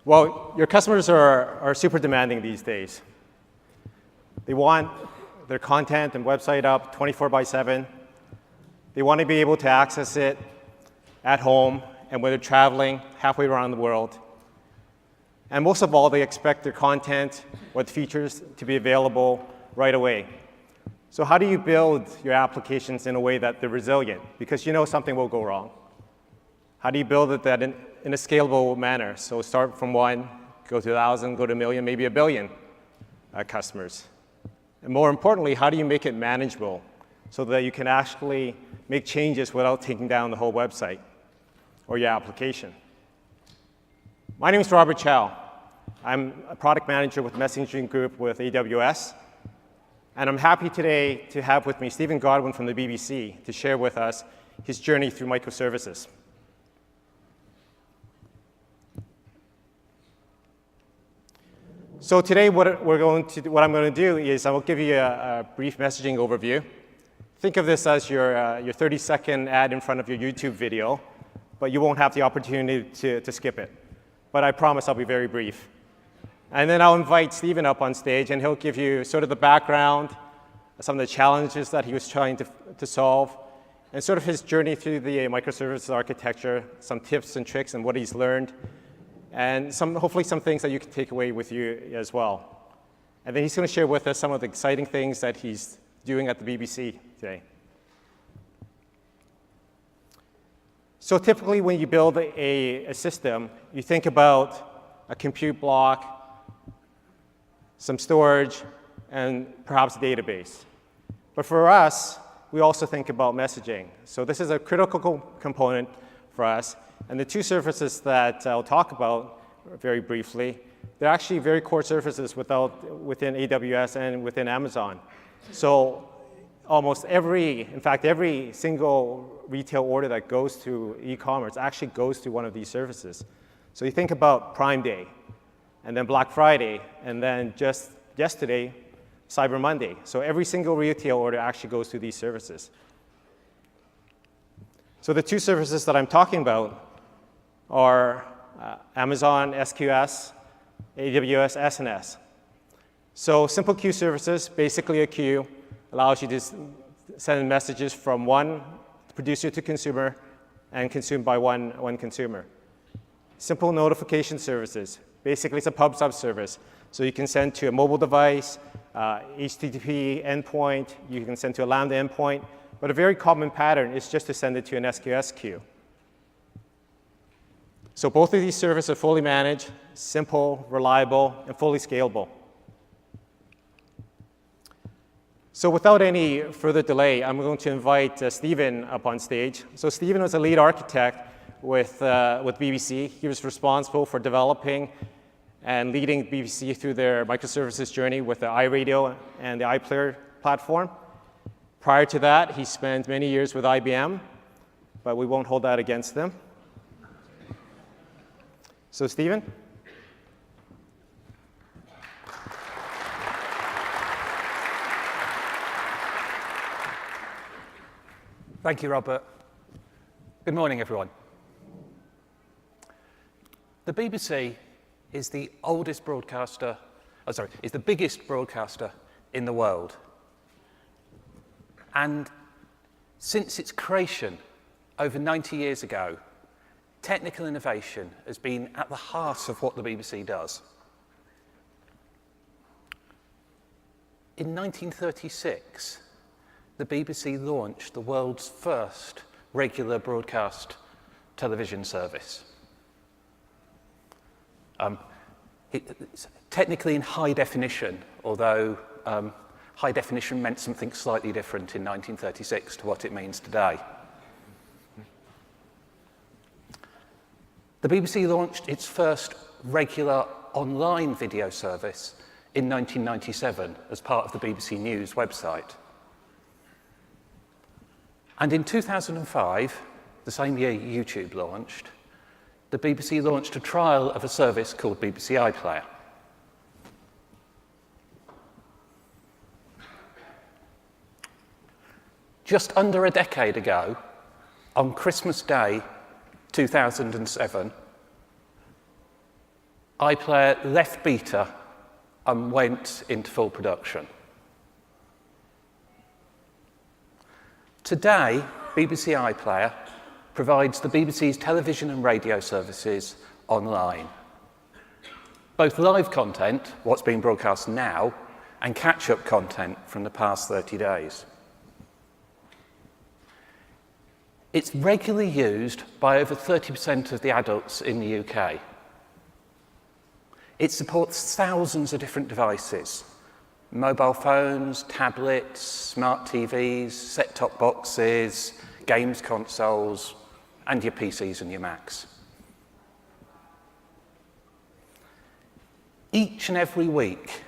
Well, your customers are super demanding these days. They want their content and website up 24/7. They want to be able to access it at home and when they're traveling halfway around the world. And most of all, they expect their content with features to be available right away. So how do you build your applications in a way that they're resilient? Because you know something will go wrong. How do you build it that in a scalable manner? So start from 1, go to 1,000, go to 1,000,000, maybe 1,000,000,000 customers. And more importantly, how do you make it manageable so that you can actually make changes without taking down the whole website or your application? My name is Robert Chow. I'm a product manager with messaging group with AWS. And I'm happy today to have with me Stephen Godwin from the BBC to share with us his journey through microservices. So today, what I'm going to do is I will give you a brief messaging overview. Think of this as your 30-second ad in front of your YouTube video, but you won't have the opportunity to skip it. But I promise I'll be very brief. And then I'll invite Stephen up on stage, and he'll give you sort of the background, some of the challenges that he was trying to solve, and sort of his journey through the microservices architecture, some tips and tricks and what he's learned, and hopefully some things that you can take away with you as well. And then he's going to share with us some of the exciting things that he's doing at the BBC today. So typically when you build a system, you think about a compute block, some storage, and perhaps a database. But for us, we also think about messaging. So this is a critical component for us. And the two services that I'll talk about very briefly, they're actually very core services within AWS and within Amazon. So almost in fact, every single retail order that goes to e-commerce actually goes to one of these services. So you think about Prime Day, and then Black Friday, and then just yesterday, Cyber Monday. So every single retail order actually goes to these services. So the two services that I'm talking about are Amazon SQS, AWS SNS. So simple queue services, basically a queue, allows you to send messages from one producer to consumer and consumed by one consumer. Simple notification services, basically it's a pub/sub service. So you can send to a mobile device, HTTP endpoint, you can send to a Lambda endpoint, but a very common pattern is just to send it to an SQS queue. So both of these services are fully managed, simple, reliable, and fully scalable. So without any further delay, I'm going to invite Stephen up on stage. So Stephen was a lead architect with BBC. He was responsible for developing and leading BBC through their microservices journey with the iRadio and the iPlayer platform. Prior to that, he spent many years with IBM, but we won't hold that against him. So Stephen? Thank you, Robert. Good morning, everyone. The BBC is the oldest broadcaster, is the biggest broadcaster in the world. And since its creation over 90 years ago, technical innovation has been at the heart of what the BBC does. In 1936, the BBC launched the world's first regular broadcast television service. It's technically in high definition, although high definition meant something slightly different in 1936 to what it means today. The BBC launched its first regular online video service in 1997 as part of the BBC News website. And in 2005, the same year YouTube launched, the BBC launched a trial of a service called BBC iPlayer. Just under a decade ago, on Christmas Day 2007, iPlayer left beta and went into full production. Today, BBC iPlayer provides the BBC's television and radio services online. Both live content, what's being broadcast now, and catch-up content from the past 30 days. It's regularly used by over 30% of the adults in the UK. It supports thousands of different devices: mobile phones, tablets, smart TVs, set-top boxes, games consoles, and your PCs and your Macs. Each and every week,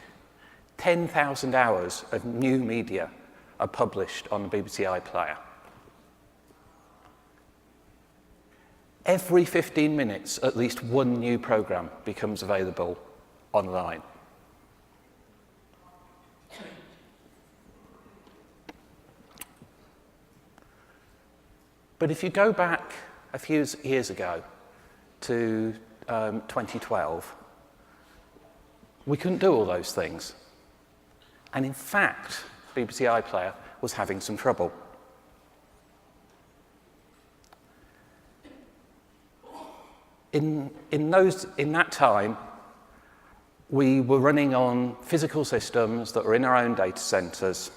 10,000 hours of new media are published on the BBC iPlayer. Every 15 minutes, at least one new programme becomes available online. But if you go back a few years ago to 2012, we couldn't do all those things. And in fact, BBC iPlayer was having some trouble. In that time, we were running on physical systems that were in our own data centres,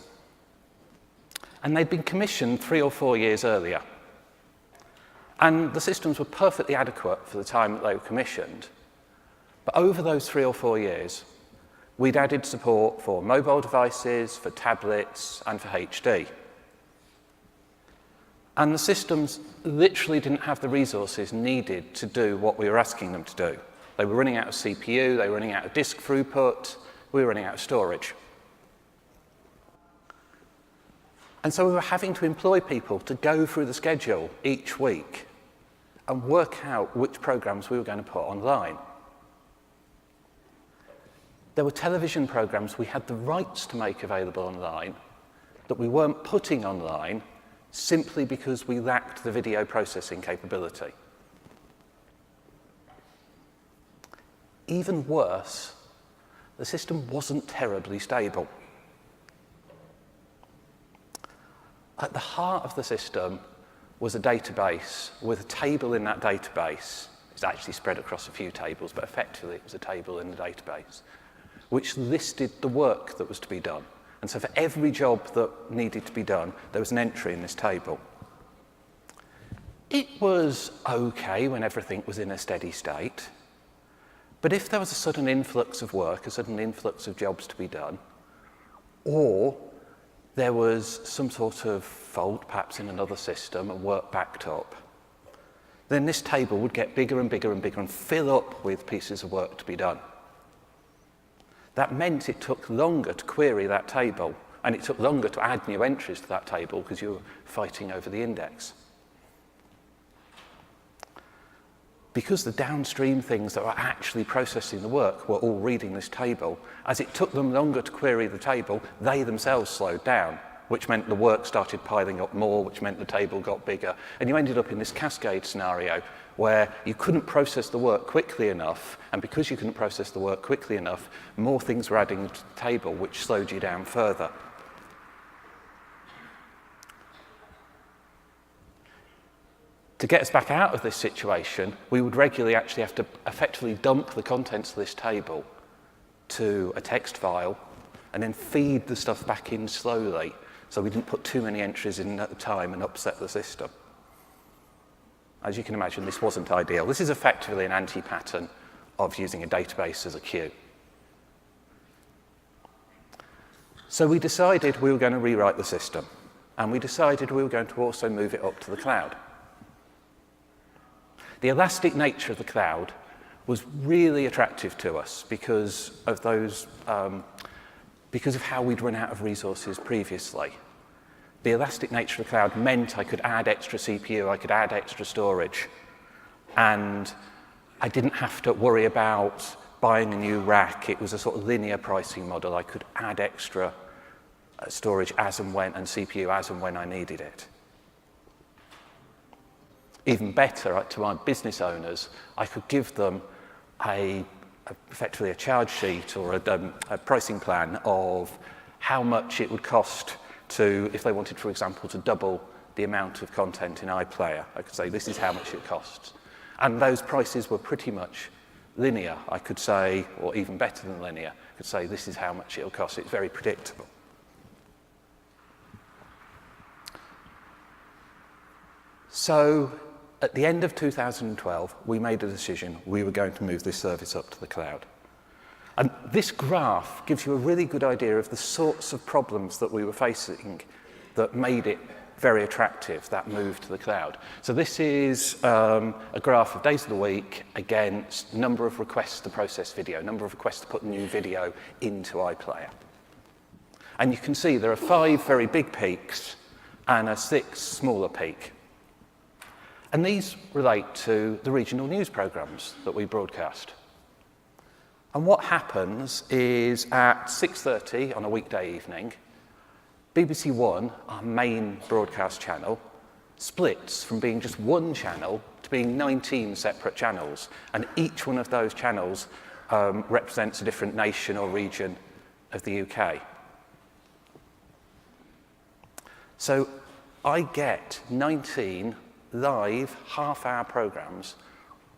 and they'd been commissioned 3 or 4 years earlier. And the systems were perfectly adequate for the time that they were commissioned. But over those 3 or 4 years, we'd added support for mobile devices, for tablets, and for HD. And the systems literally didn't have the resources needed to do what we were asking them to do. They were running out of CPU, they were running out of disk throughput, we were running out of storage. And so we were having to employ people to go through the schedule each week and work out which programs we were going to put online. There were television programs we had the rights to make available online that we weren't putting online simply because we lacked the video processing capability. Even worse, the system wasn't terribly stable. At the heart of the system was a database with a table in that database. It's actually spread across a few tables, but effectively it was a table in the database, which listed the work that was to be done. And so for every job that needed to be done, there was an entry in this table. It was okay when everything was in a steady state, but if there was a sudden influx of work, a sudden influx of jobs to be done, or there was some sort of fault, perhaps in another system, and work backed up, then this table would get bigger and bigger and bigger and fill up with pieces of work to be done. That meant it took longer to query that table, and it took longer to add new entries to that table because you were fighting over the index. Because the downstream things that were actually processing the work were all reading this table, as it took them longer to query the table, they themselves slowed down, which meant the work started piling up more, which meant the table got bigger. And you ended up in this cascade scenario where you couldn't process the work quickly enough, and because you couldn't process the work quickly enough, more things were adding to the table, which slowed you down further. To get us back out of this situation, we would regularly actually have to effectively dump the contents of this table to a text file and then feed the stuff back in slowly so we didn't put too many entries in at a time and upset the system. As you can imagine, this wasn't ideal. This is effectively an anti-pattern of using a database as a queue. So we decided we were going to rewrite the system, and we decided we were going to also move it up to the cloud. The elastic nature of the cloud was really attractive to us because of how we'd run out of resources previously. The elastic nature of the cloud meant I could add extra CPU, I could add extra storage, and I didn't have to worry about buying a new rack. It was a sort of linear pricing model. I could add extra storage as and when, and CPU as and when I needed it. Even better, to my business owners, I could give them a effectively a charge sheet or a pricing plan of how much it would cost to, if they wanted, for example, to double the amount of content in iPlayer. I could say, this is how much it costs. And those prices were pretty much linear. I could say, or even better than linear, I could say, this is how much it'll cost. It's very predictable. So at the end of 2012, we made a decision we were going to move this service up to the cloud. And this graph gives you a really good idea of the sorts of problems that we were facing that made it very attractive, that move to the cloud. So this is a graph of days of the week against number of requests to process video, number of requests to put new video into iPlayer. And you can see there are 5 very big peaks and a 6th smaller peak. And these relate to the regional news programs that we broadcast. And what happens is at 6:30 on a weekday evening, BBC One, our main broadcast channel, splits from being just one channel to being 19 separate channels. And each one of those channels represents a different nation or region of the UK. So I get 19 live half-hour programs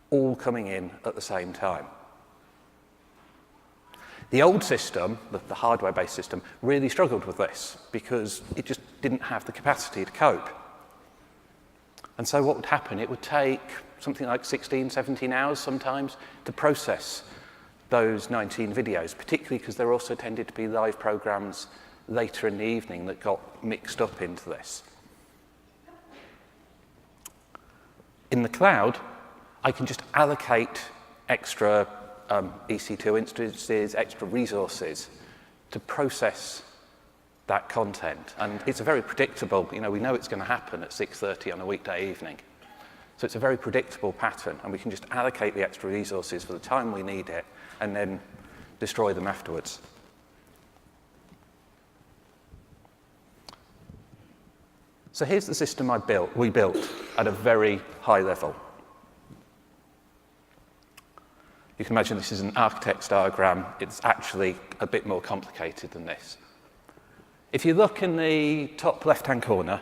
all coming in at the same time. The old system, the hardware-based system, really struggled with this because it just didn't have the capacity to cope. And so what would happen? It would take something like 16, 17 hours sometimes to process those 19 videos, particularly because there also tended to be live programs later in the evening that got mixed up into this. In the cloud, I can just allocate extra EC2 instances, extra resources to process that content. And it's a very predictable, we know it's going to happen at 6:30 on a weekday evening. So it's a very predictable pattern, and we can just allocate the extra resources for the time we need it and then destroy them afterwards. So here's the system we built at a very high level. You can imagine this is an architect's diagram. It's actually a bit more complicated than this. If you look in the top left-hand corner,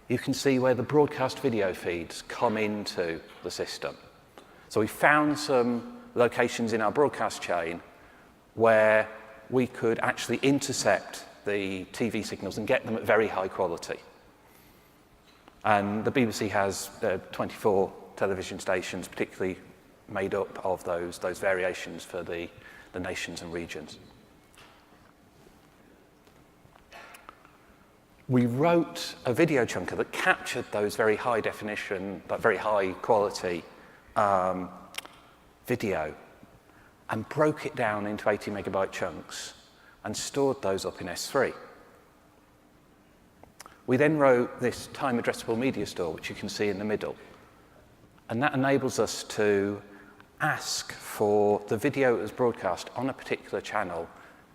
you can see where the broadcast video feeds come into the system. So we found some locations in our broadcast chain where we could actually intercept the TV signals and get them at very high quality. And the BBC has 24 television stations, particularly made up of those variations for the nations and regions. We wrote a video chunker that captured those very high definition, that very high quality video and broke it down into 80 megabyte chunks and stored those up in S3. We then wrote this time addressable media store, which you can see in the middle. And that enables us to ask for the video that was broadcast on a particular channel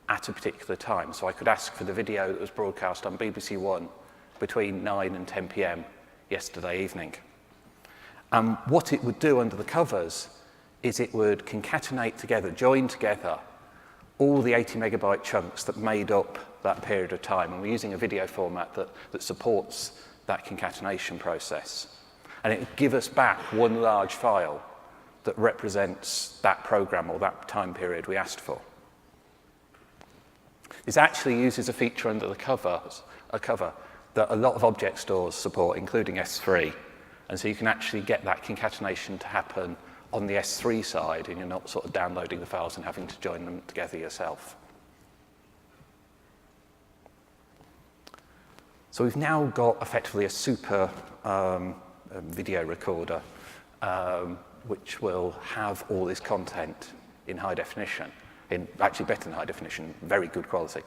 at a particular time. So I could ask for the video that was broadcast on BBC One between 9 and 10 p.m. yesterday evening. And what it would do under the covers is it would concatenate together, join together, all the 80 megabyte chunks that made up that period of time. And we're using a video format that supports that concatenation process. And it would give us back one large file that represents that program or that time period we asked for. This actually uses a feature under the cover that a lot of object stores support, including S3. And so you can actually get that concatenation to happen on the S3 side, and you're not sort of downloading the files and having to join them together yourself. So we've now got effectively a super video recorder, which will have all this content in high definition, actually better than high definition, very good quality.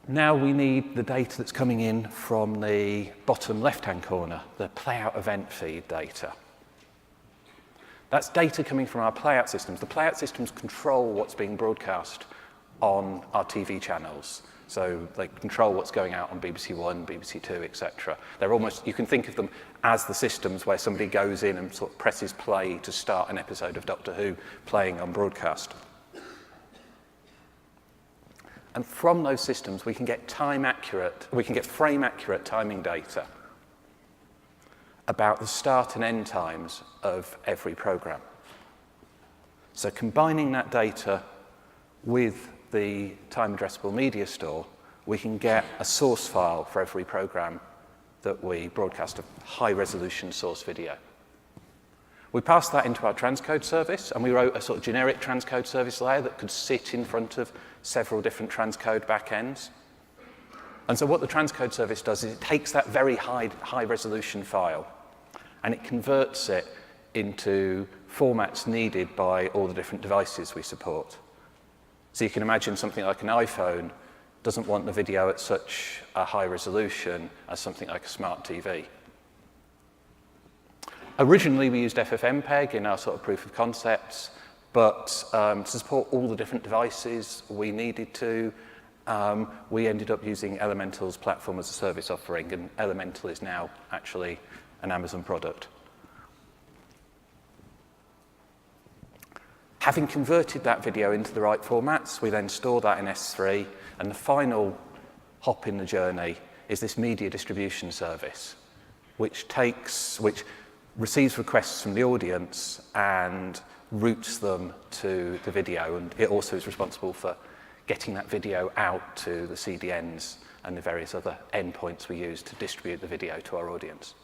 Now we need the data that's coming in from the bottom left-hand corner, the playout event feed data. That's data coming from our playout systems. The playout systems control what's being broadcast on our TV channels. So they control what's going out on BBC One, BBC Two, etc. They're almost, you can think of them as the systems where somebody goes in and sort of presses play to start an episode of Doctor Who playing on broadcast. And from those systems, we can get frame accurate timing data about the start and end times of every program. So combining that data with the time addressable media store, we can get a source file for every program that we broadcast, a high resolution source video. We passed that into our transcode service, and we wrote a sort of generic transcode service layer that could sit in front of several different transcode backends. And so what the transcode service does is it takes that very high resolution file and it converts it into formats needed by all the different devices we support. So you can imagine something like an iPhone doesn't want the video at such a high resolution as something like a smart TV. Originally, we used FFmpeg in our sort of proof of concepts, but to support all the different devices we needed to, we ended up using Elemental's platform as a service offering, and Elemental is now actually an Amazon product. Having converted that video into the right formats, we then store that in S3, and the final hop in the journey is this media distribution service, which receives requests from the audience and routes them to the video, and it also is responsible for getting that video out to the CDNs and the various other endpoints we use to distribute the video to our audience.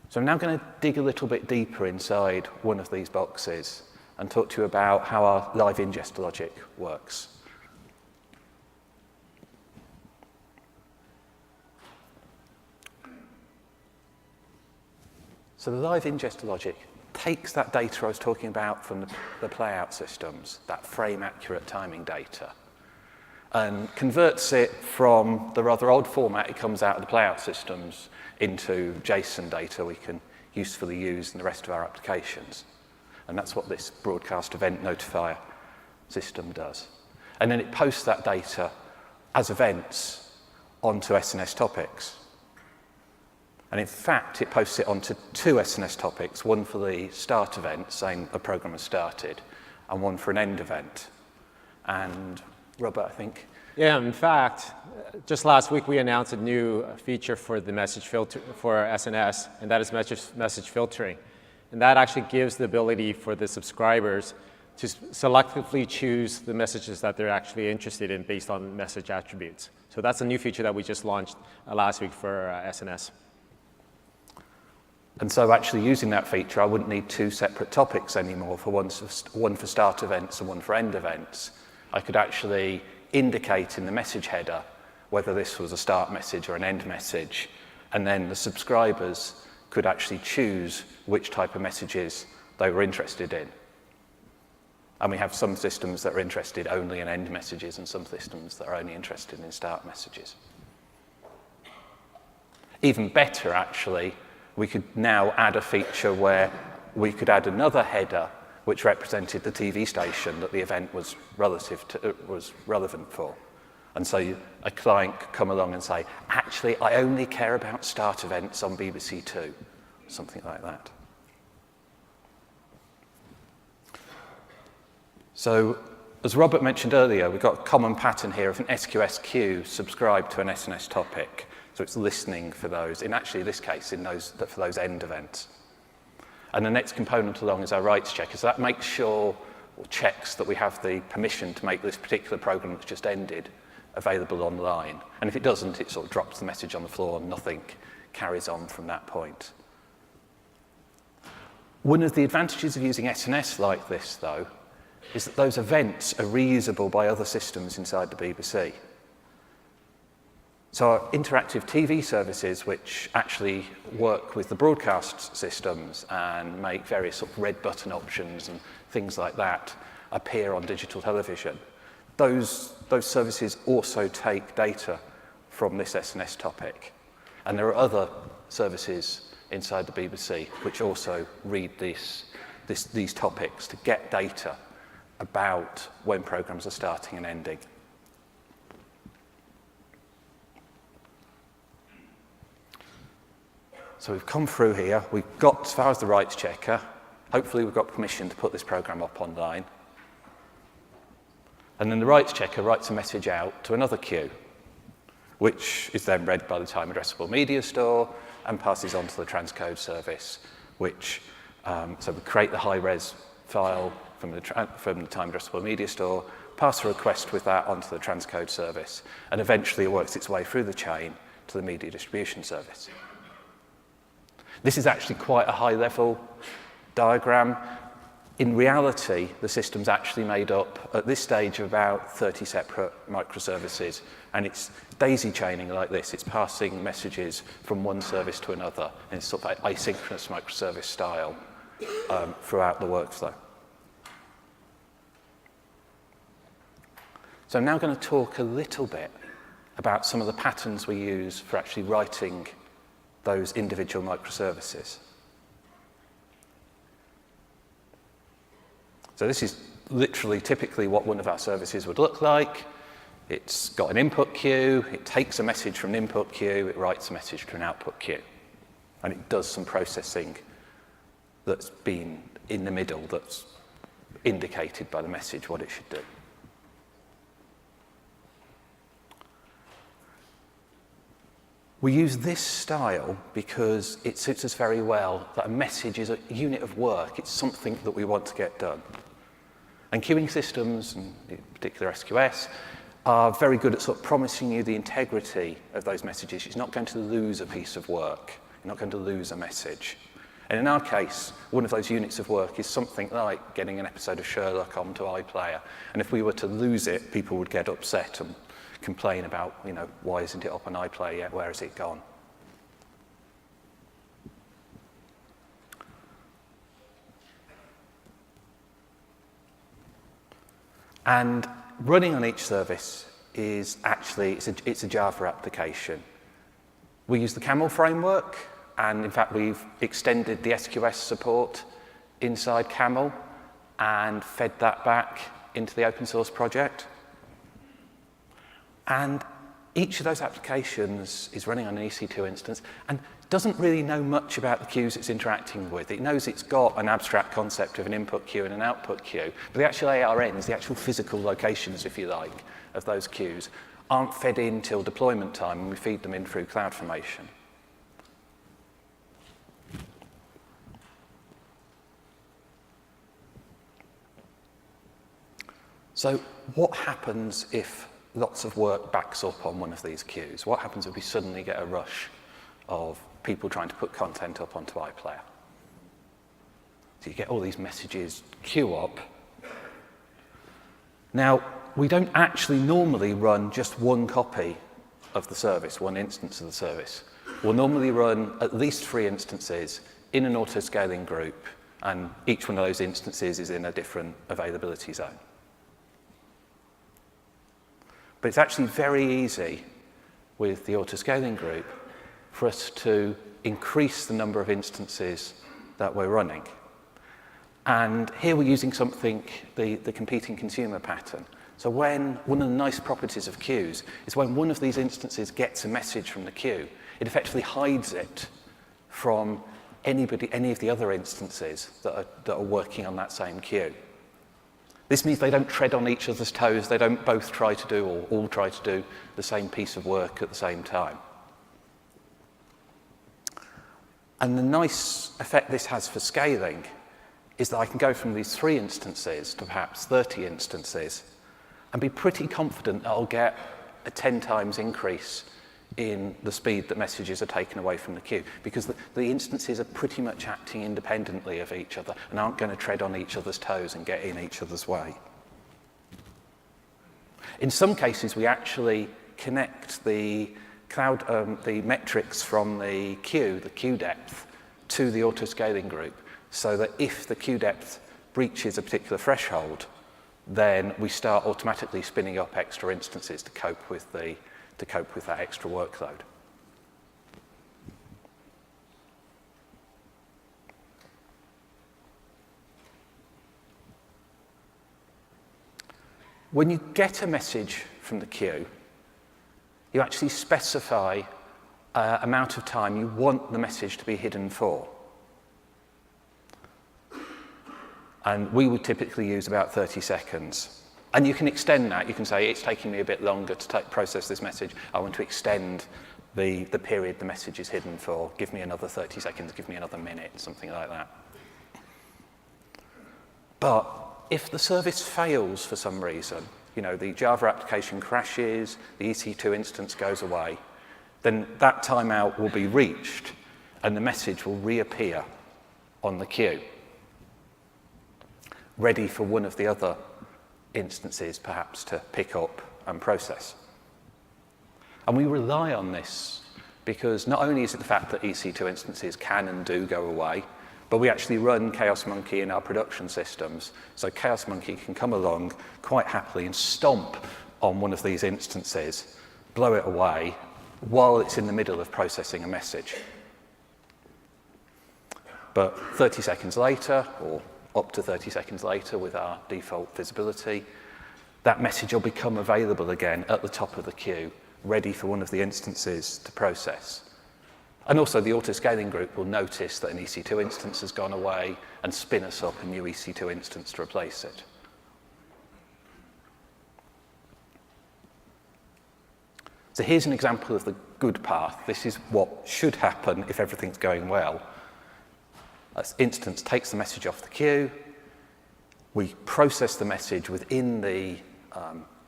So I'm now going to dig a little bit deeper inside one of these boxes and talk to you about how our live ingest logic works. So the live ingest logic takes that data I was talking about from the playout systems, that frame-accurate timing data, and converts it from the rather old format it comes out of the playout systems into JSON data we can usefully use in the rest of our applications. And that's what this broadcast event notifier system does. And then it posts that data as events onto SNS topics. And in fact, it posts it onto two SNS topics, one for the start event, saying a program has started, and one for an end event. And Robert, I think. Yeah, in fact, just last week we announced a new feature for the message filter for SNS, and that is message filtering. And that actually gives the ability for the subscribers to selectively choose the messages that they're actually interested in based on message attributes. So that's a new feature that we just launched last week for SNS. And so actually using that feature, I wouldn't need two separate topics anymore, for one for start events and one for end events. I could actually indicate in the message header whether this was a start message or an end message, and then the subscribers could actually choose which type of messages they were interested in. And we have some systems that are interested only in end messages and some systems that are only interested in start messages. Even better, actually, we could now add a feature where we could add another header which represented the TV station that the event was relevant for. And so a client could come along and say, actually, I only care about start events on BBC Two, something like that. So, as Robert mentioned earlier, we've got a common pattern here of an SQS queue subscribed to an SNS topic. So it's listening for those, in actually this case, for those end events. And the next component along is our rights checker. So that makes sure, or checks, that we have the permission to make this particular program that's just ended available online. And if it doesn't, it sort of drops the message on the floor and nothing carries on from that point. One of the advantages of using SNS like this, though, is that those events are reusable by other systems inside the BBC. So our interactive TV services, which actually work with the broadcast systems and make various sort of red button options and things like that appear on digital television, those services also take data from this SNS topic. And there are other services inside the BBC which also read this these topics to get data about when programs are starting and ending. So we've come through here. We've got as far as the rights checker. Hopefully we've got permission to put this program up online. And then the rights checker writes a message out to another queue, which is then read by the time addressable media store and passes on to the transcode service, which, so we create the high-res file from the time addressable media store, pass a request with that onto the transcode service, and eventually it works its way through the chain to the media distribution service. This is actually quite a high-level diagram. In reality, the system's actually made up, at this stage, of about 30 separate microservices, and it's daisy chaining like this. It's passing messages from one service to another in sort of asynchronous microservice style throughout the workflow. So I'm now going to talk a little bit about some of the patterns we use for actually writing those individual microservices. So this is literally typically what one of our services would look like. It's got an input queue, it takes a message from an input queue, it writes a message to an output queue. And it does some processing that's been in the middle, that's indicated by the message what it should do. We use this style because it suits us very well, that a message is a unit of work. It's something that we want to get done. And queuing systems, and in particular SQS, are very good at sort of promising you the integrity of those messages. You're not going to lose a piece of work. You're not going to lose a message. And in our case, one of those units of work is something like getting an episode of Sherlock onto iPlayer. And if we were to lose it, people would get upset and complain about, why isn't it up on iPlayer yet? Where has it gone? And running on each service is actually, it's a Java application. We use the Camel framework, and in fact, we've extended the SQS support inside Camel and fed that back into the open source project. And each of those applications is running on an EC2 instance and doesn't really know much about the queues it's interacting with. It knows it's got an abstract concept of an input queue and an output queue, but the actual ARNs, the actual physical locations, if you like, of those queues aren't fed in till deployment time, and we feed them in through CloudFormation. So what happens if lots of work backs up on one of these queues? What happens if we suddenly get a rush of people trying to put content up onto iPlayer? So you get all these messages queue up. Now, we don't actually normally run just one copy of the service, one instance of the service. We'll normally run at least 3 instances in an auto-scaling group, and each one of those instances is in a different availability zone. But it's actually very easy with the auto-scaling group for us to increase the number of instances that we're running. And here we're using something, the competing consumer pattern. So one of the nice properties of queues is when one of these instances gets a message from the queue, it effectively hides it from any of the other instances that are working on that same queue. This means they don't tread on each other's toes. They don't both try to do or all try to do the same piece of work at the same time. And the nice effect this has for scaling is that I can go from these 3 instances to perhaps 30 instances and be pretty confident that I'll get a 10 times increase in the speed that messages are taken away from the queue, because the instances are pretty much acting independently of each other and aren't going to tread on each other's toes and get in each other's way. In some cases, we actually connect the metrics from the queue depth, to the auto-scaling group, so that if the queue depth breaches a particular threshold, then we start automatically spinning up extra instances to cope with that extra workload. When you get a message from the queue, you actually specify amount of time you want the message to be hidden for. And we would typically use about 30 seconds. And you can extend that. You can say, it's taking me a bit longer to process this message. I want to extend the period the message is hidden for. Give me another 30 seconds, give me another minute, something like that. But if the service fails for some reason, the Java application crashes, the EC2 instance goes away, then that timeout will be reached and the message will reappear on the queue, ready for one of the other instances perhaps to pick up and process. And we rely on this because not only is it the fact that EC2 instances can and do go away, but we actually run Chaos Monkey in our production systems. So Chaos Monkey can come along quite happily and stomp on one of these instances, blow it away, while it's in the middle of processing a message. But 30 seconds later, or up to 30 seconds later with our default visibility, that message will become available again at the top of the queue, ready for one of the instances to process. And also the auto-scaling group will notice that an EC2 instance has gone away and spin us up a new EC2 instance to replace it. So here's an example of the good path. This is what should happen if everything's going well. This instance takes the message off the queue. We process the message within the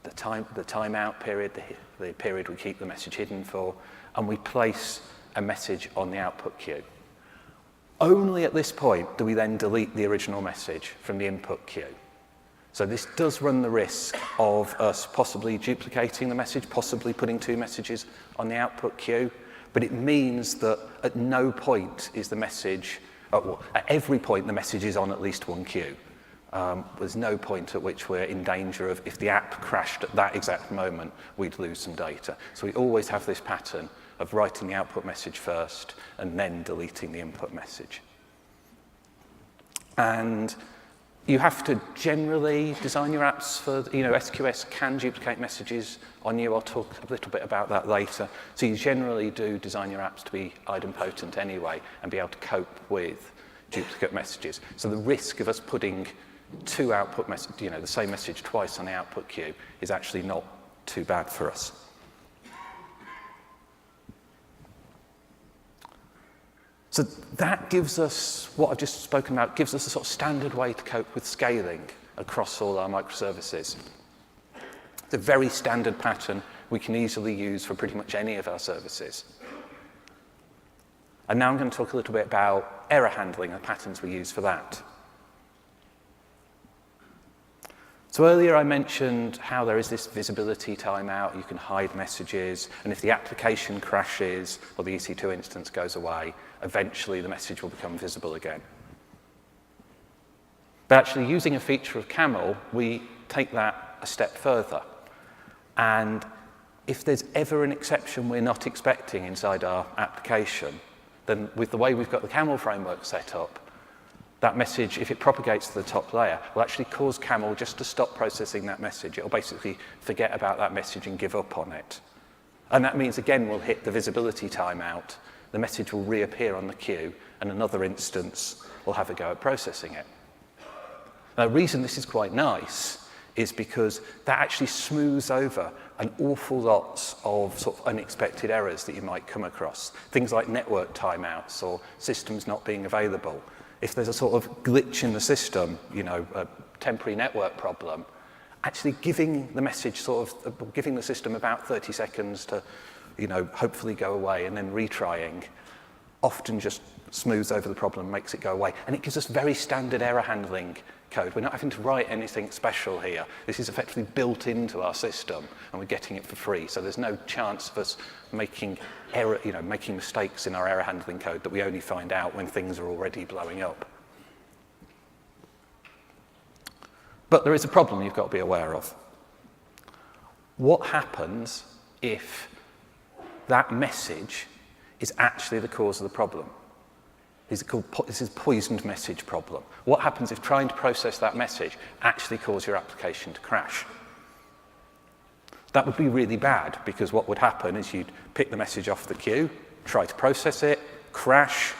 timeout period, the period we keep the message hidden for, and we place a message on the output queue. Only at this point do we then delete the original message from the input queue. So this does run the risk of us possibly duplicating the message, possibly putting two messages on the output queue, but it means that at no point is the message, at every point the message is on at least one queue. There's no point at which we're in danger of, if the app crashed at that exact moment, we'd lose some data. So we always have this pattern of writing the output message first and then deleting the input message. And you have to generally design your apps for, SQS can duplicate messages on you. I'll talk a little bit about that later. So you generally do design your apps to be idempotent anyway and be able to cope with duplicate messages. So the risk of us putting two output messages, the same message twice on the output queue is actually not too bad for us. So that gives us, what I've just spoken about, gives us a sort of standard way to cope with scaling across all our microservices. It's a very standard pattern we can easily use for pretty much any of our services. And now I'm going to talk a little bit about error handling and the patterns we use for that. So earlier I mentioned how there is this visibility timeout, you can hide messages, and if the application crashes or the EC2 instance goes away, eventually the message will become visible again. But actually using a feature of Camel, we take that a step further. And if there's ever an exception we're not expecting inside our application, then with the way we've got the Camel framework set up, that message, if it propagates to the top layer, will actually cause Camel just to stop processing that message. It'll basically forget about that message and give up on it. And that means, again, we'll hit the visibility timeout, the message will reappear on the queue, and another instance will have a go at processing it. Now, the reason this is quite nice is because that actually smooths over an awful lot of sort of unexpected errors that you might come across. Things like network timeouts or systems not being available. If there's a sort of glitch in the system, a temporary network problem, actually giving the message giving the system about 30 seconds to, hopefully go away and then retrying, often just smooths over the problem, makes it go away. And it gives us very standard error handling code. We're not having to write anything special here. This is effectively built into our system and we're getting it for free. So there's no chance of us making making mistakes in our error handling code that we only find out when things are already blowing up. But there is a problem you've got to be aware of. What happens if that message is actually the cause of the problem? This is poisoned message problem. What happens if trying to process that message actually causes your application to crash? That would be really bad, because what would happen is you'd pick the message off the queue, try to process it, crash,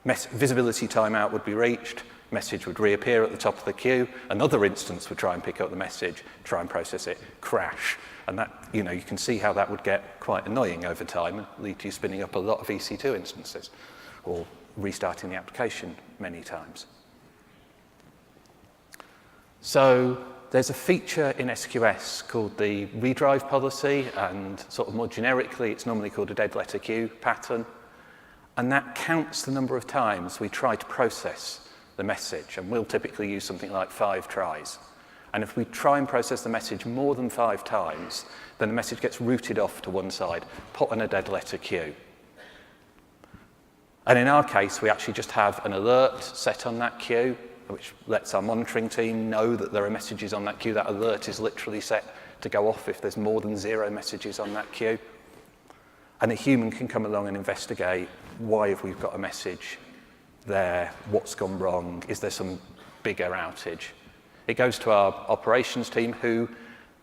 visibility timeout would be reached, message would reappear at the top of the queue, another instance would try and pick up the message, try and process it, crash. And that, you can see how that would get quite annoying over time and lead to you spinning up a lot of EC2 instances or restarting the application many times. So there's a feature in SQS called the redrive policy, and sort of more generically, it's normally called a dead letter queue pattern. And that counts the number of times we try to process the message, and we'll typically use something like 5 tries. And if we try and process the message more than 5 times, then the message gets routed off to one side, put on a dead letter queue. And in our case, we actually just have an alert set on that queue, which lets our monitoring team know that there are messages on that queue. That alert is literally set to go off if there's more than 0 messages on that queue. And a human can come along and investigate, why have we got a message there, what's gone wrong, is there some bigger outage? It goes to our operations team who,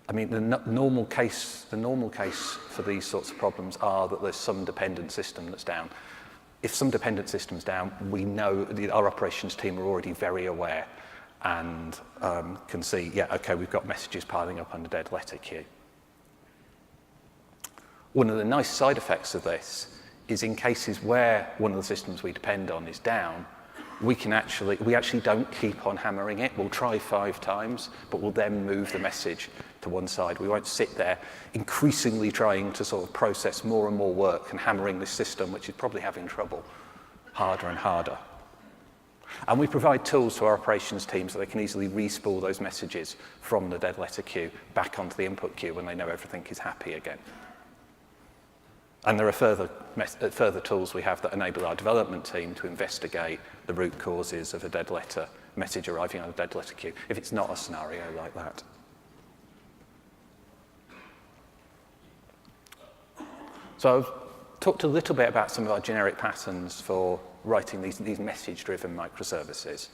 the normal case for these sorts of problems are that there's some dependent system that's down. If some dependent system's down, we know, our operations team are already very aware and can see, yeah, okay, we've got messages piling up on the dead letter queue. One of the nice side effects of this is in cases where one of the systems we depend on is down, we actually don't keep on hammering it. We'll try 5 times, but we'll then move the message to one side. We won't sit there increasingly trying to sort of process more and more work and hammering this system, which is probably having trouble, harder and harder. And we provide tools to our operations team so they can easily respool those messages from the dead letter queue back onto the input queue when they know everything is happy again. And there are further tools we have that enable our development team to investigate the root causes of a dead letter message arriving on a dead letter queue, if it's not a scenario like that. So I've talked a little bit about some of our generic patterns for writing these message-driven microservices.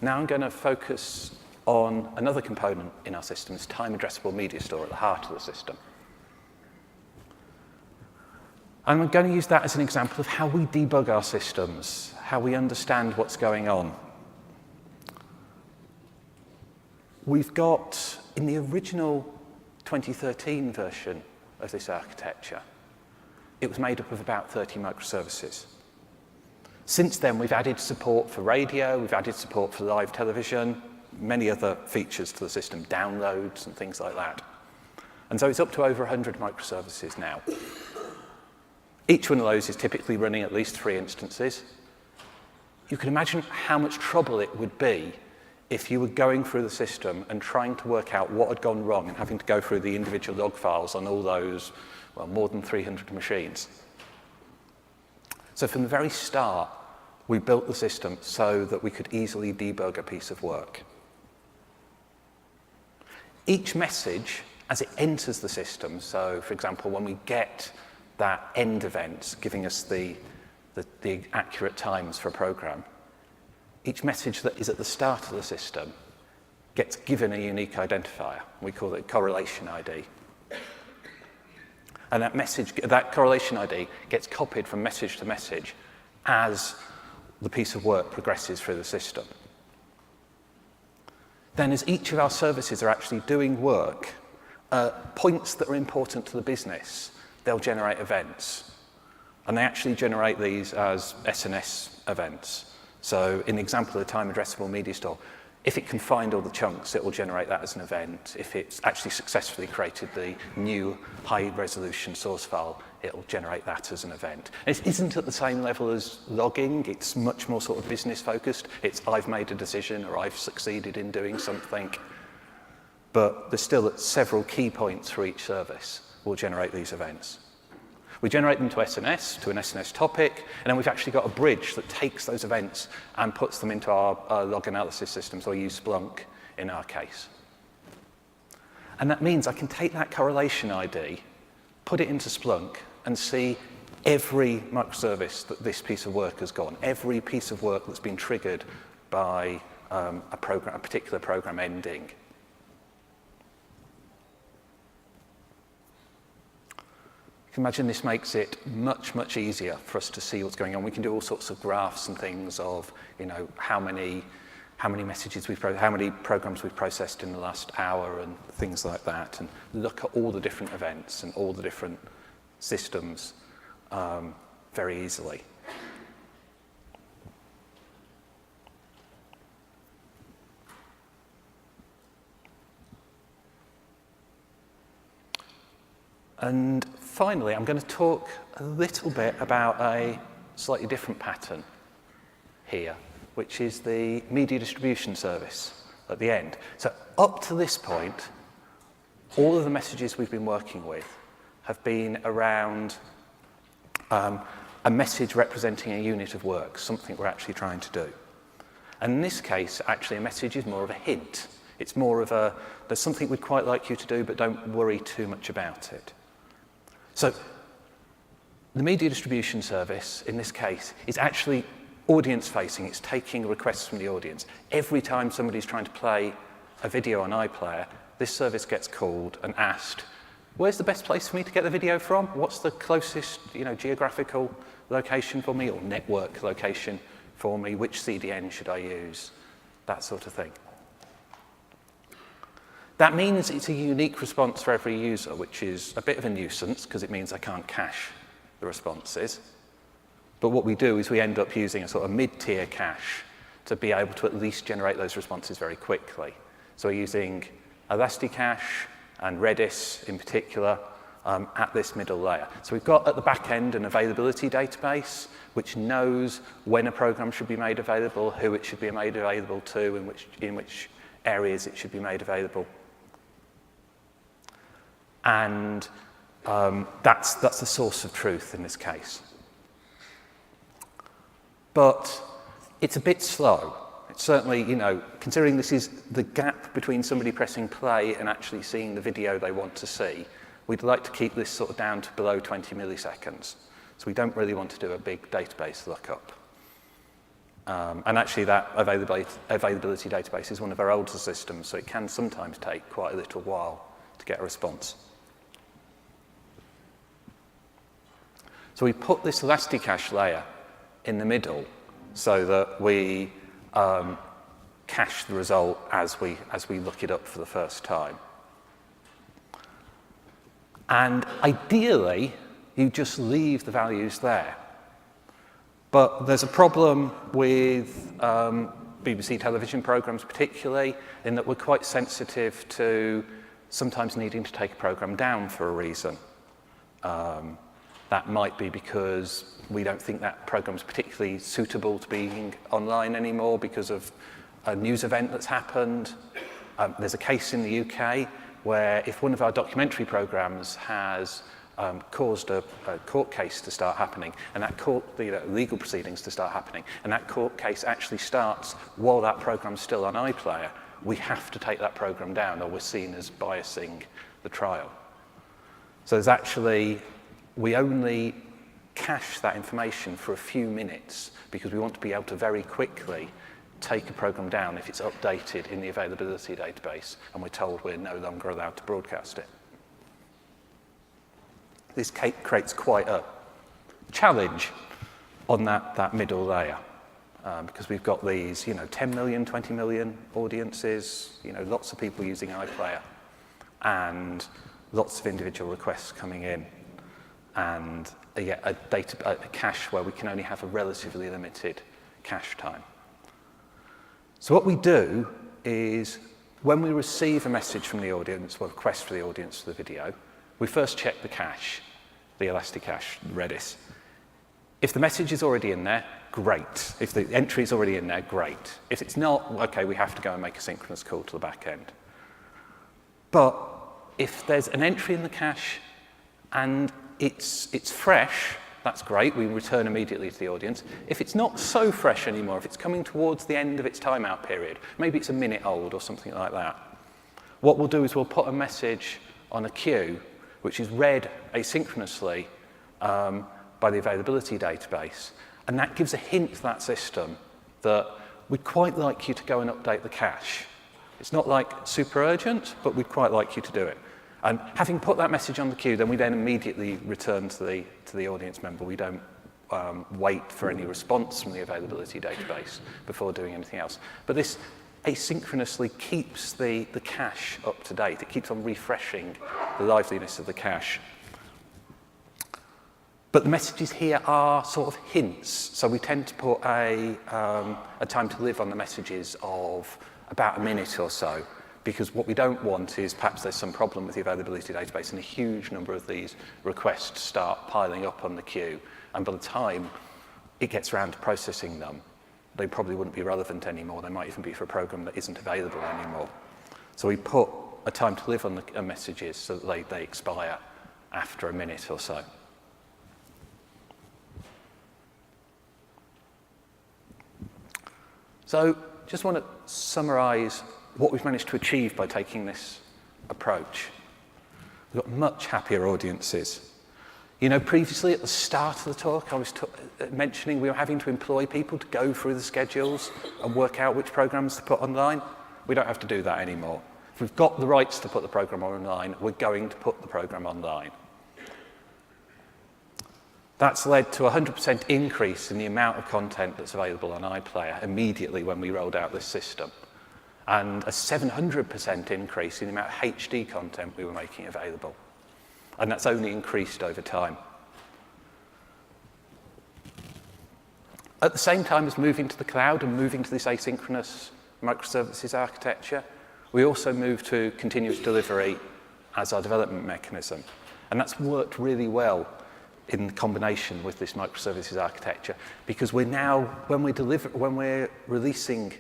Now I'm going to focus on another component in our system, this time addressable media store at the heart of the system. I'm going to use that as an example of how we debug our systems, how we understand what's going on. We've got, in the original 2013 version of this architecture, it was made up of about 30 microservices. Since then, we've added support for radio, we've added support for live television, many other features to the system, downloads and things like that. And so it's up to over 100 microservices now. Each one of those is typically running at least 3 instances. You can imagine how much trouble it would be if you were going through the system and trying to work out what had gone wrong and having to go through the individual log files on all those, well, more than 300 machines. So from the very start, we built the system so that we could easily debug a piece of work. Each message, as it enters the system, so for example, when we get that end event giving us the accurate times for a program, each message that is at the start of the system gets given a unique identifier. We call it correlation ID. And that correlation ID gets copied from message to message as the piece of work progresses through the system. Then as each of our services are actually doing work, points that are important to the business, they'll generate events. And they actually generate these as SNS events. So in the example of the time addressable media store, if it can find all the chunks, it will generate that as an event. If it's actually successfully created the new high-resolution source file, it'll generate that as an event. It isn't at the same level as logging. It's much more sort of business-focused. It's I've made a decision or I've succeeded in doing something. But there's still several key points for each service will generate these events. We generate them to SNS, to an SNS topic, and then we've actually got a bridge that takes those events and puts them into our log analysis systems, or use Splunk in our case. And that means I can take that correlation ID, put it into Splunk, and see every microservice that this piece of work has gone, every piece of work that's been triggered by a particular program ending. can imagine this makes it much, much easier for us to see what's going on. We can do all sorts of graphs and things of, how many messages how many programs we've processed in the last hour and things like that, and look at all the different events and all the different systems very easily. And finally, I'm going to talk a little bit about a slightly different pattern here, which is the media distribution service at the end. So up to this point, all of the messages we've been working with have been around a message representing a unit of work, something we're actually trying to do. And in this case, actually, a message is more of a hint. It's more of there's something we'd quite like you to do, but don't worry too much about it. So the media distribution service, in this case, is actually audience-facing. It's taking requests from the audience. Every time somebody's trying to play a video on iPlayer, this service gets called and asked, where's the best place for me to get the video from? What's the closest geographical location for me, or network location for me? Which CDN should I use? That sort of thing. That means it's a unique response for every user, which is a bit of a nuisance because it means I can't cache the responses. But what we do is we end up using a sort of mid-tier cache to be able to at least generate those responses very quickly. So we're using Elasticache and Redis in particular at this middle layer. So we've got at the back end an availability database which knows when a program should be made available, who it should be made available to, in which areas it should be made available. And that's the source of truth in this case. But it's a bit slow. It's certainly, considering this is the gap between somebody pressing play and actually seeing the video they want to see, we'd like to keep this sort of down to below 20 milliseconds. So we don't really want to do a big database lookup. And actually that availability database is one of our older systems, so it can sometimes take quite a little while to get a response. So we put this Elasticache layer in the middle so that we cache the result as we look it up for the first time. And ideally, you just leave the values there. But there's a problem with BBC television programs particularly, in that we're quite sensitive to sometimes needing to take a program down for a reason. That might be because we don't think that program's particularly suitable to being online anymore because of a news event that's happened. There's a case in the UK where if one of our documentary programs has caused a court case to start happening, and that legal proceedings to start happening, and that court case actually starts while that program's still on iPlayer, we have to take that program down or we're seen as biasing the trial. So there's actually, we only cache that information for a few minutes because we want to be able to very quickly take a program down if it's updated in the availability database and we're told we're no longer allowed to broadcast it. This creates quite a challenge on that middle layer because we've got these 10 million, 20 million audiences, lots of people using iPlayer and lots of individual requests coming in, and a cache where we can only have a relatively limited cache time. So what we do is when we receive a message from the audience, or a request for the audience for the video, we first check the cache, the Elasticache, Redis. If the message is already in there, great. If the entry is already in there, great. If it's not, okay, we have to go and make a synchronous call to the back end. But if there's an entry in the cache and it's fresh, that's great. We return immediately to the audience. If it's not so fresh anymore, if it's coming towards the end of its timeout period, maybe it's a minute old or something like that, what we'll do is we'll put a message on a queue which is read asynchronously by the availability database. And that gives a hint to that system that we'd quite like you to go and update the cache. It's not like super urgent, but we'd quite like you to do it. And having put that message on the queue, then we then immediately return to the audience member. We don't wait for any response from the availability database before doing anything else. But this asynchronously keeps the cache up to date. It keeps on refreshing the liveliness of the cache. But the messages here are sort of hints. So we tend to put a time to live on the messages of about a minute or so, because what we don't want is perhaps there's some problem with the availability database and a huge number of these requests start piling up on the queue. And by the time it gets around to processing them, they probably wouldn't be relevant anymore. They might even be for a program that isn't available anymore. So we put a time to live on the messages so that they expire after a minute or so. So just want to summarize what we've managed to achieve by taking this approach. We've got much happier audiences. You know, previously at the start of the talk, I was mentioning we were having to employ people to go through the schedules and work out which programs to put online. We don't have to do that anymore. If we've got the rights to put the program online, we're going to put the program online. That's led to a 100% increase in the amount of content that's available on iPlayer immediately when we rolled out this system, and a 700% increase in the amount of HD content we were making available. And that's only increased over time. At the same time as moving to the cloud and moving to this asynchronous microservices architecture, we also moved to continuous delivery as our development mechanism. And that's worked really well in combination with this microservices architecture, because we're now, when we're releasing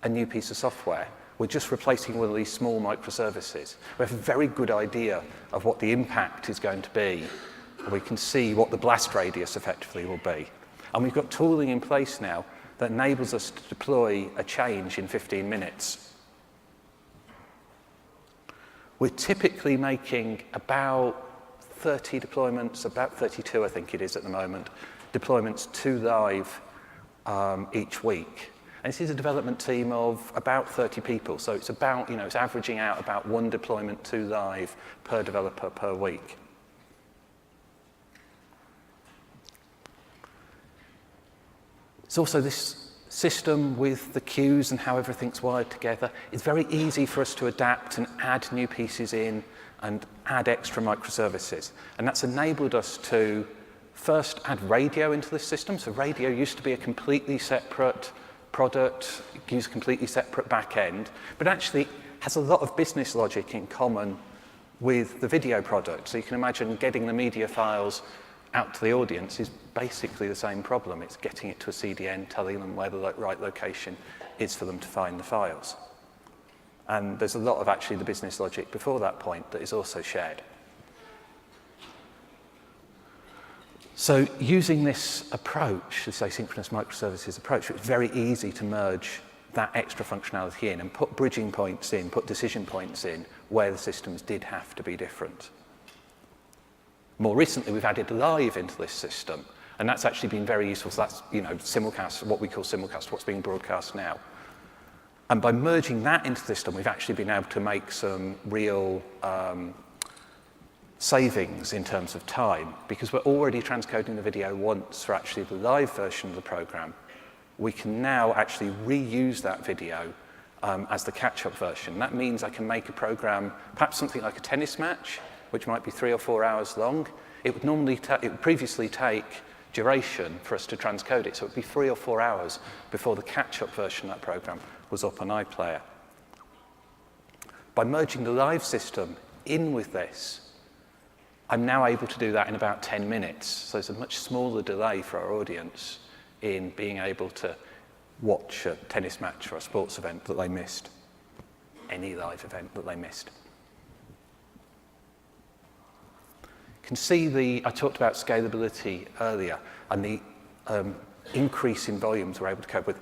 a new piece of software, we're just replacing one of these small microservices. We have a very good idea of what the impact is going to be, and we can see what the blast radius effectively will be. And we've got tooling in place now that enables us to deploy a change in 15 minutes. We're typically making about 30 deployments, about 32 I think it is at the moment, deployments to live each week. And this is a development team of about 30 people, so it's about, it's averaging out about one deployment to live per developer per week. It's also this system with the queues and how everything's wired together. It's very easy for us to adapt and add new pieces in and add extra microservices. And that's enabled us to first add radio into this system. So radio used to be a completely separate product, use a completely separate back end, but actually has a lot of business logic in common with the video product. So you can imagine getting the media files out to the audience is basically the same problem. It's getting it to a CDN, telling them where the right location is for them to find the files. And there's a lot of actually the business logic before that point that is also shared. So using this approach, this asynchronous microservices approach, it's very easy to merge that extra functionality in and put bridging points in, put decision points in where the systems did have to be different. More recently, we've added live into this system, and that's actually been very useful. So that's, simulcast, what we call simulcast, what's being broadcast now. And by merging that into the system, we've actually been able to make some real savings in terms of time, because we're already transcoding the video once for actually the live version of the program. We can now actually reuse that video as the catch-up version. That means I can make a program, perhaps something like a tennis match, which might be 3 or 4 hours long. It would previously take duration for us to transcode it, so it would be 3 or 4 hours before the catch-up version of that program was up on iPlayer. By merging the live system in with this, I'm now able to do that in about 10 minutes. So it's a much smaller delay for our audience in being able to watch a tennis match or a sports event that they missed, any live event that they missed. You can see I talked about scalability earlier and the increase in volumes we're able to cope with.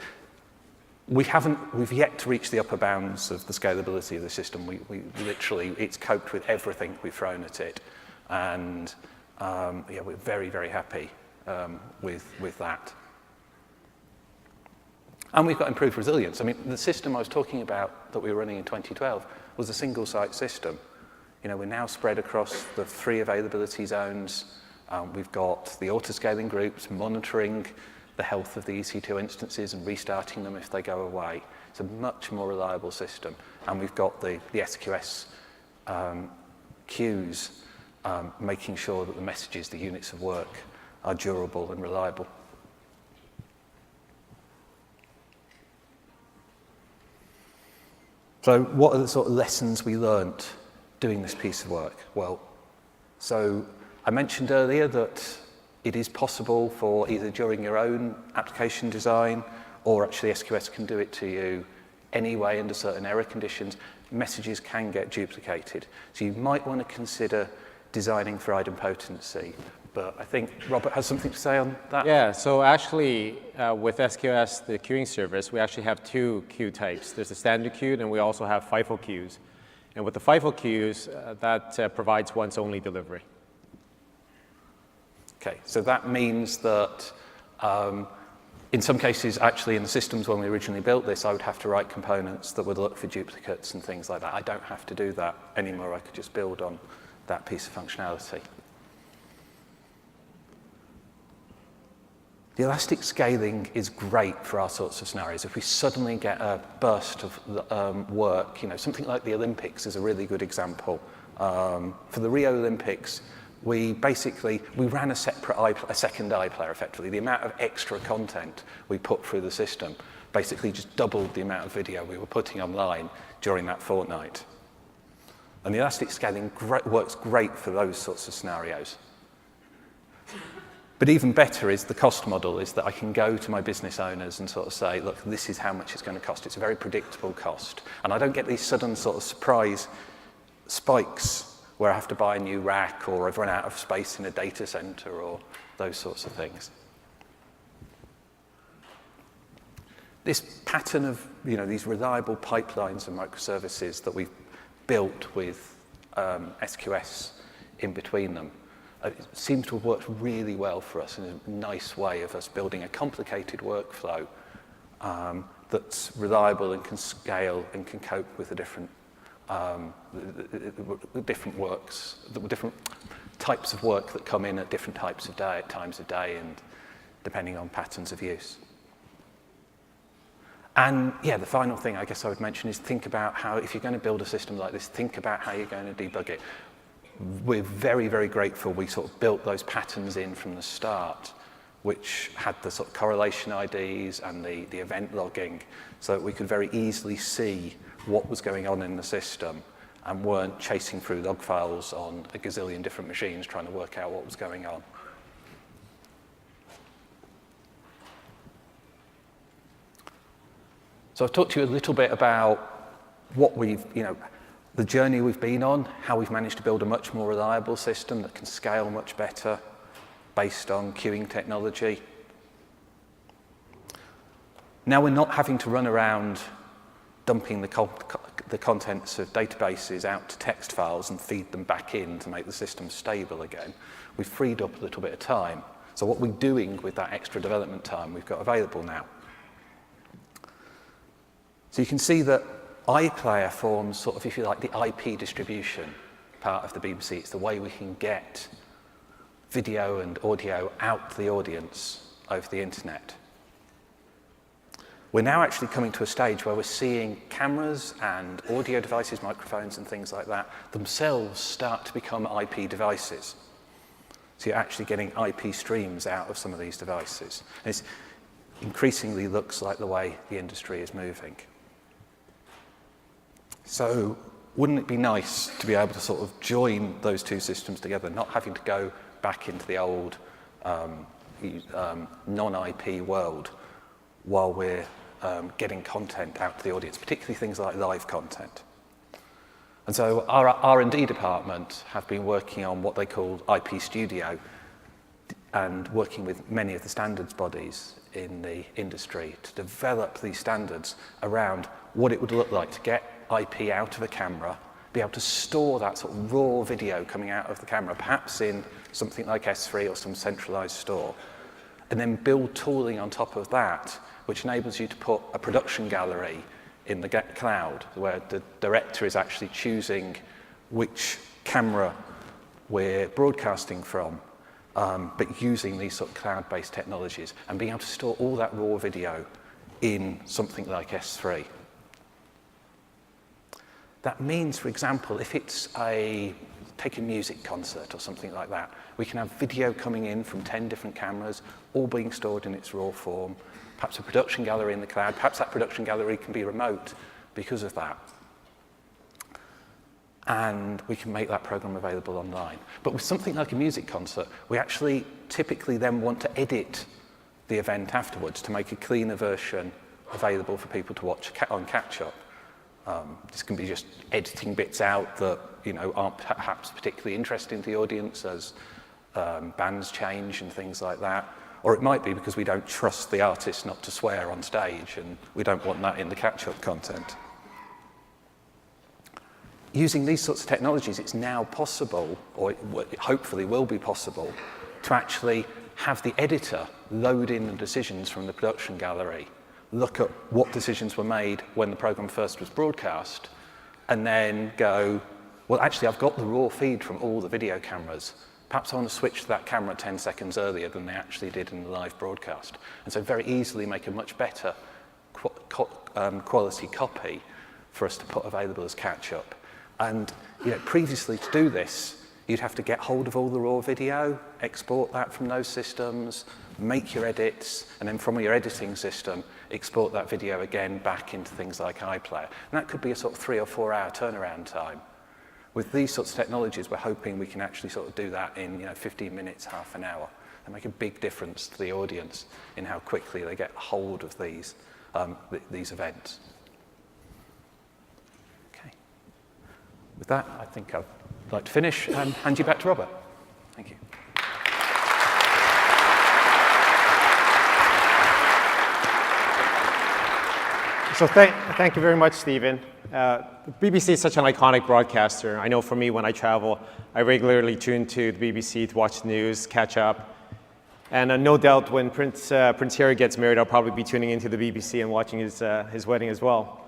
We've yet to reach the upper bounds of the scalability of the system. We literally, it's coped with everything we've thrown at it. And we're very, very happy with that. And we've got improved resilience. I mean, the system I was talking about that we were running in 2012 was a single-site system. we're now spread across the 3 availability zones. We've got the auto-scaling groups monitoring the health of the EC2 instances and restarting them if they go away. It's a much more reliable system. And we've got the SQS queues making sure that the messages, the units of work, are durable and reliable. So what are the sort of lessons we learnt doing this piece of work? Well, so I mentioned earlier that it is possible for either during your own application design or actually SQS can do it to you anyway under certain error conditions. Messages can get duplicated. So you might want to consider designing for idempotency. But I think Robert has something to say on that. Yeah, so actually with SQS, the queuing service, we actually have 2 queue types. There's the standard queue, and we also have FIFO queues. And with the FIFO queues, that provides once-only delivery. Okay, so that means that in some cases, actually in the systems when we originally built this, I would have to write components that would look for duplicates and things like that. I don't have to do that anymore. I could just build on that piece of functionality. The elastic scaling is great for our sorts of scenarios. If we suddenly get a burst of work, something like the Olympics is a really good example. For the Rio Olympics, we ran a second iPlayer effectively. The amount of extra content we put through the system basically just doubled the amount of video we were putting online during that fortnight. And the elastic scaling works great for those sorts of scenarios. But even better is the cost model, is that I can go to my business owners and sort of say, look, this is how much it's going to cost. It's a very predictable cost. And I don't get these sudden sort of surprise spikes where I have to buy a new rack or I've run out of space in a data center or those sorts of things. This pattern of these reliable pipelines and microservices that we've built with SQS in between them seems to have worked really well for us in a nice way of us building a complicated workflow that's reliable and can scale and can cope with the different different types of work that come in at different times of day and depending on patterns of use. And yeah, the final thing I guess I would mention is think about how, if you're going to build a system like this, think about how you're going to debug it. We're very, very grateful we sort of built those patterns in from the start, which had the sort of correlation IDs and the event logging, so that we could very easily see what was going on in the system and weren't chasing through log files on a gazillion different machines trying to work out what was going on. So I've talked to you a little bit about what we've, the journey we've been on, how we've managed to build a much more reliable system that can scale much better based on queuing technology. Now we're not having to run around dumping the contents of databases out to text files and feed them back in to make the system stable again. We've freed up a little bit of time. So what we're doing with that extra development time we've got available now. So you can see that iPlayer forms sort of, if you like, the IP distribution part of the BBC. It's the way we can get video and audio out to the audience over the internet. We're now actually coming to a stage where we're seeing cameras and audio devices, microphones and things like that, themselves start to become IP devices. So you're actually getting IP streams out of some of these devices. And it increasingly looks like the way the industry is moving. So wouldn't it be nice to be able to sort of join those two systems together, not having to go back into the old non-IP world while we're getting content out to the audience, particularly things like live content. And so our R&D department have been working on what they call IP Studio and working with many of the standards bodies in the industry to develop these standards around what it would look like to get IP out of a camera, be able to store that sort of raw video coming out of the camera, perhaps in something like S3 or some centralized store, and then build tooling on top of that, which enables you to put a production gallery in the cloud, where the director is actually choosing which camera we're broadcasting from, but using these sort of cloud-based technologies and being able to store all that raw video in something like S3. That means, for example, if it's take a music concert or something like that, we can have video coming in from 10 different cameras, all being stored in its raw form, perhaps a production gallery in the cloud, perhaps that production gallery can be remote because of that. And we can make that program available online. But with something like a music concert, we actually typically then want to edit the event afterwards to make a cleaner version available for people to watch on catch-up. This can be just editing bits out that aren't perhaps particularly interesting to the audience as bands change and things like that. Or it might be because we don't trust the artist not to swear on stage and we don't want that in the catch-up content. Using these sorts of technologies, it's now possible, or it hopefully will be possible, to actually have the editor load in the decisions from the production gallery, look at what decisions were made when the program first was broadcast, and then go, well, actually, I've got the raw feed from all the video cameras. Perhaps I want to switch to that camera 10 seconds earlier than they actually did in the live broadcast. And so very easily make a much better quality copy for us to put available as catch-up. And previously to do this, you'd have to get hold of all the raw video, export that from those systems, make your edits, and then from your editing system, export that video again back into things like iPlayer. And that could be a sort of 3 or 4 hour turnaround time. With these sorts of technologies, we're hoping we can actually sort of do that in 15 minutes, half an hour, and make a big difference to the audience in how quickly they get hold of these events. With that, I think I'd like to finish and hand you back to Robert. Thank you. So thank you very much, Stephen. The BBC is such an iconic broadcaster. I know for me, when I travel, I regularly tune to the BBC to watch the news, catch up. And no doubt when Prince Harry gets married, I'll probably be tuning into the BBC and watching his wedding as well.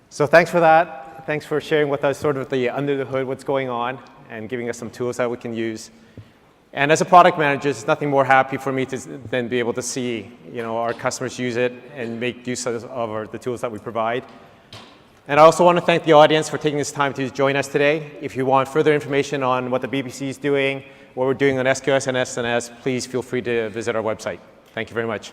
So thanks for that. Thanks for sharing with us sort of the under the hood, what's going on, and giving us some tools that we can use. And as a product manager, there's nothing more happy for me than be able to see our customers use it and make use of the tools that we provide. And I also want to thank the audience for taking this time to join us today. If you want further information on what the BBC is doing, what we're doing on SQS and SNS, please feel free to visit our website. Thank you very much.